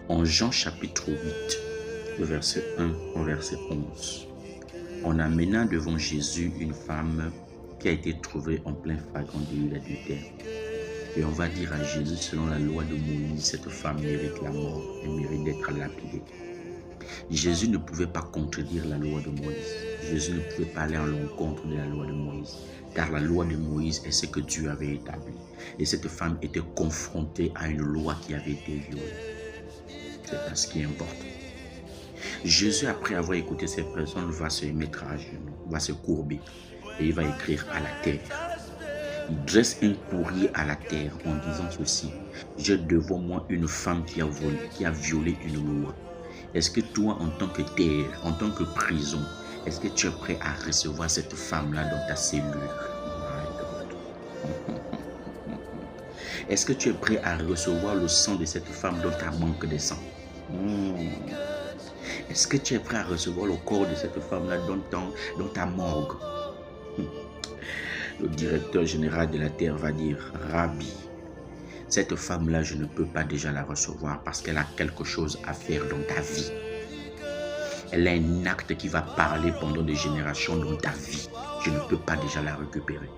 En Jean chapitre 8, le verset 1 au verset 11, on amena devant Jésus une femme qui a été trouvée en plein flagrant délit d'adultère. Et on va dire à Jésus, selon la loi de Moïse, cette femme mérite la mort et mérite d'être lapidée. Jésus ne pouvait pas contredire la loi de Moïse. Jésus ne pouvait pas aller à l'encontre de la loi de Moïse. Car la loi de Moïse est ce que Dieu avait établi. Et cette femme était confrontée à une loi qui avait été violée. C'est ce qui importe. Jésus, après avoir écouté ces personnes, va se mettre à genoux, va se courber et il va écrire à la terre. Il dresse un courrier à la terre en disant ceci: j'ai devant moi une femme qui a violé une loi. Est-ce que toi, en tant que terre, en tant que prison, est-ce que tu es prêt à recevoir cette femme-là dans ta cellule? Est-ce que tu es prêt à recevoir le sang de cette femme dans ta manque de sang? Est-ce que tu es prêt à recevoir le corps de cette femme-là dans ta morgue? Le directeur général de la terre va dire: Rabbi, cette femme-là, je ne peux pas déjà la recevoir parce qu'elle a quelque chose à faire dans ta vie. Elle a un acte qui va parler pendant des générations dans ta vie. Je ne peux pas déjà la récupérer.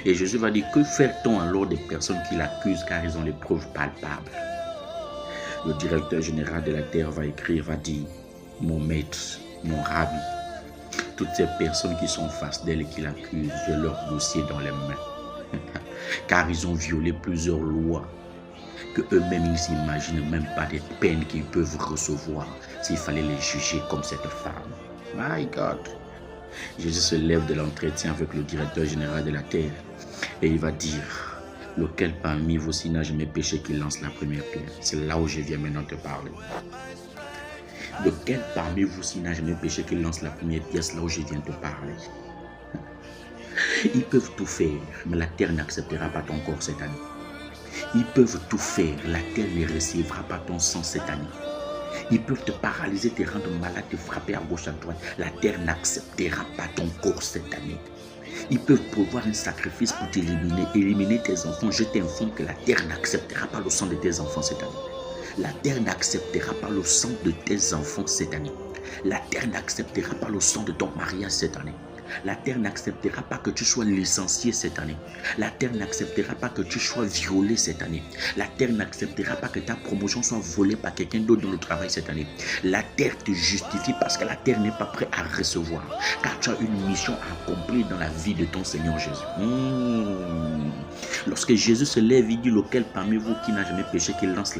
Et Jésus va dire: que fait-on alors des personnes qui l'accusent car ils ont les preuves palpables? Le directeur général de la terre va écrire, va dire: mon maître, mon rabbi, toutes ces personnes qui sont face d'elle et qui l'accusent, j'ai leur dossier dans les mains. Car ils ont violé plusieurs lois que eux-mêmes ils n'imaginent même pas des peines qu'ils peuvent recevoir s'il fallait les juger comme cette femme. My God. Jésus se lève de l'entretien avec le directeur général de la terre et il va dire: lequel parmi vous s'il n'a jamais péché qu'il lance la première pierre? C'est là où je viens maintenant te parler. Lequel parmi vous s'il n'a jamais péché qu'il lance la première pierre? C'est là où je viens te parler. Ils peuvent tout faire, mais la terre n'acceptera pas ton corps cette année. Ils peuvent tout faire, la terre ne recevra pas ton sang cette année. Ils peuvent te paralyser, te rendre malade, te frapper à gauche, à droite. La terre n'acceptera pas ton corps cette année. Ils peuvent prévoir un sacrifice pour t'éliminer, éliminer tes enfants. Je t'informe que la terre n'acceptera pas le sang de tes enfants cette année. La terre n'acceptera pas le sang de tes enfants cette année. La terre n'acceptera pas le sang de ton mariage cette année. La terre n'acceptera pas que tu sois licencié cette année. La terre n'acceptera pas que tu sois violé cette année. La terre n'acceptera pas que ta promotion soit volée par quelqu'un d'autre dans le travail cette année. La terre te justifie parce que la terre n'est pas prête à recevoir. Car tu as une mission à accomplir dans la vie de ton Seigneur Jésus. Lorsque Jésus se lève, il dit: lequel parmi vous qui n'a jamais péché qu'il lance la